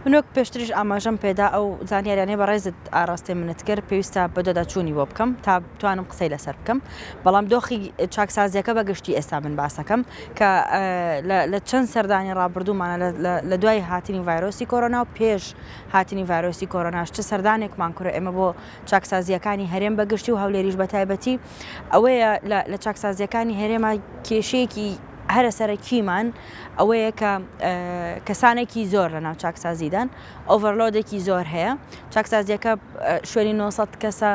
منوەک پێشتریش ئاماژەم پێدا ئەو زانیاریانەی بەڕێزت ئاڕاستێ منت کرد پێویستە بەدەداچوونی بۆ بکەم تا بتوانم قسەی لەسەر بکەم بەڵام دۆخی چاکسازیەکە بەگشتی ئێستا من باسەکەم کە لە چەند سەردانی ڕابردوومانە لە دوای هاتنی ڤایرۆسی کۆرۆنا و پێش هاتنی ڤایرۆسی کۆرۆناش چ سەردانێکمان کرد ئێمە بۆ چاکسازیەکانی هەرێم بەگشتی و هەولێریش بە تایبەتی ئەوەیە لە چاکسازیەکانی هەرێمە کێشەیەکی هەرە سەرەکیمان ئەوەیە کە کەسانێکی زۆر لە ناو چاکسازیدان ئۆڤەرلۆدێکی زۆر هەیە چاکسازیەکە شوێنی 900 کەسە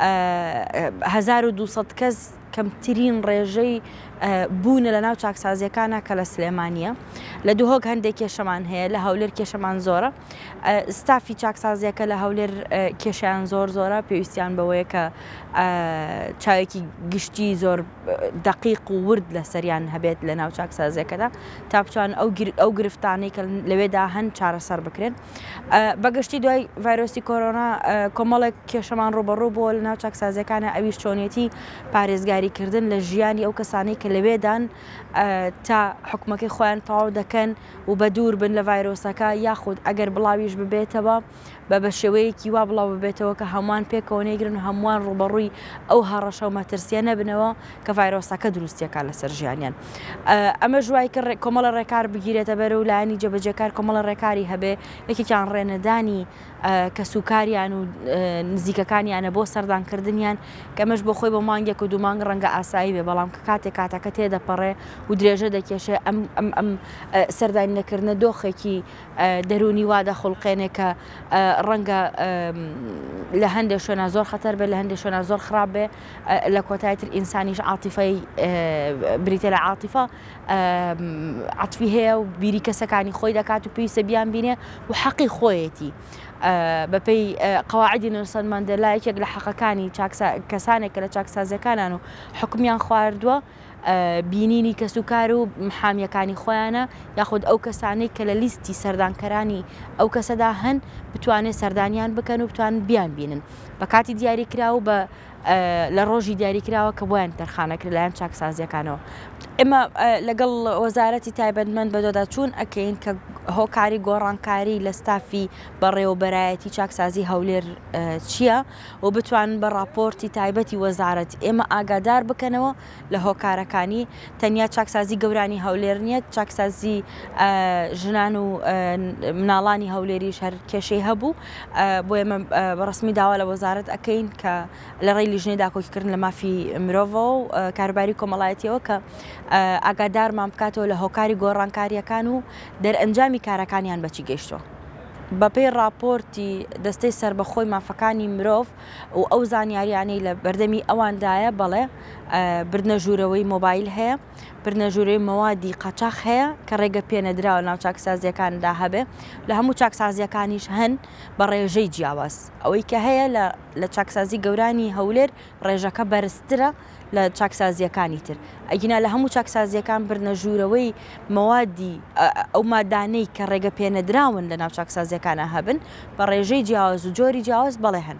1200 کەس کەمترین ڕێژەی بوونە لە ناو چاکسازیەکانە کە لە سلێمانیە لە دووهۆک هەندێک کێشەمان هەیە لە هەولێر کێشەمان زۆرە ستافی چاکسازیەکە لە هەولێر کێشیان زۆرە پێویستیان بەوەیە کە چاوێکی گشتی زۆر دقیق و ورد لە سەریان هەبێت لە ناو چاکسازیەکەدا تا بتوان ئەو گرفتانەی کە لەوێدا هەن چارەسەر بکرێن بەگشتی دوای ڤایرۆسی کۆرۆنا کۆمەڵێک کێشەمان ڕوبەڕوو بۆ لە ناو چاکسازیەکانە ئەویش چۆنیەتی پارێزگاریکردن لە ژیانی ئەو کەسانەی کە لەوێدان تا حکومەکەی خۆیان تەواو دەکەن و بە دوور بن لە ڤایرۆسەکە یاخود ئەگەر بڵاویش ببێتەوە بە شێوەیەکی وا بڵاو ببێتەوە کە هەمووان پێکەوە نەیگرن و هەمووان ڕوبەڕووی ئەو هەڕەشە و مەترسیە نەبنەوە کە ڤایرۆسەکە دروستیەکە لەسەر ژیانیان ئەمە ژوای کە کۆمەڵە ڕێکار بگیرێتە بەرە و لایەنی جێبەجێکار کۆمەڵە ڕێکاری هەبێ یەکێکیان ڕێنەدانی کەسوکاریان و نزیکەکانیانە بۆ سەردانکردنیان کە ئەمەش بۆ خۆی بۆ مانگێک و دوو مانگ ڕەنگە ئاسایی بێ بەڵام کە کاتێکە تێدەپەڕێ و درێژە دەکێشێ ئەم سەردانی نەکردنە دۆخێکی دەرونی وا دەخڵقێنێ کە ڕەنگە لە هەندێک شوێنە زۆر خەتەر بێت لە هەندێک شوێنە زۆر خراپ بێ لە کۆتاییتر ئینسانیش عاتیفەی بریتە لە عاتفی هەیە و بیری کەسەکانی خۆی دەکات و پێویستە بیان بینێ و حەقی خۆیەتی بەپێی قەواعیدی نێلسن ماندێلا یەکێک لە حەقەکانی کەسانێک کە لە چاکسازیەکانان و حکمیان خواردووە بینینی کەسوکار و حامیەکانی خۆیانە یاخود ئەو کەسانەی کە لە لیستی سەردانکەرانی ئەو کەسەدا هەن بتوانێت سەردانیان بکەن و بتوان بیان بینن بە کاتی دیاریکرا و بە لە ڕۆژی دیاریکراوە کە بۆیان تەرخانەکرد لایەن چاکسازیەکانەوە ئێمە لەگەڵ وەزارەتی تایبەتمەند بەدۆداچوون ئەکەین کە هۆکاری گۆڕانکاری لە ستافی بەڕێوەبەرایەتی چاکسازی هەولێر چییە و بتوانن بە راپۆرتی تایبەتی وەزارەت ئێمە ئاگادار بکەنەوە لە هۆکارەکانی تەنیا چاکسازی گەورانی هەولێر نیە چاکسازی ژنان و مناڵانی هەولێریش هەر کێشەی هەبوو بۆ ئێمە بەڕسمی داوا لە وەزارەت ئەکەین کە لە ڕێی لیژنەی داکۆکیکردن لە مافی مرۆڤ و کارباری کۆمەڵایەتیەوە کە ئاگادارمان بکاتەوە لە هۆکاری گۆڕانکاریەکان و دەرئەنجامی کارەکانیان بەچی گەیشتووە بەپێی راپۆرتی دەستەی سربەخۆی مافەکانی مرۆڤ و ئەو زانیاریانەی لە بەردەمی ئەواندایە بەڵێ بردنە ژوورەوەی مۆبایل هەیە بردنە ژوورەوەی مەوادی قاچاق هەیە کە ڕێگە پێنەدراوە ناو چاکسازیەکاندا هەبێ لە هەموو چاکسازیەکانیش هەن بە ڕێژەی جیاواز ئەوەی کە هەیە لە چاکسازی گەورانی هەولێر ڕێژەکە بەرزترە لە چاکسازیەکانی تر ئەگینا لە هەموو چاکسازیەکان بردنە ژوورەوەی مەوادی ئەو مادانەی کە ڕێگە پێنەدراون لە ناو چاکسازیەکانە هەبن بە ڕێژەی جیاواز و جۆری جیاواز بەڵێ هەن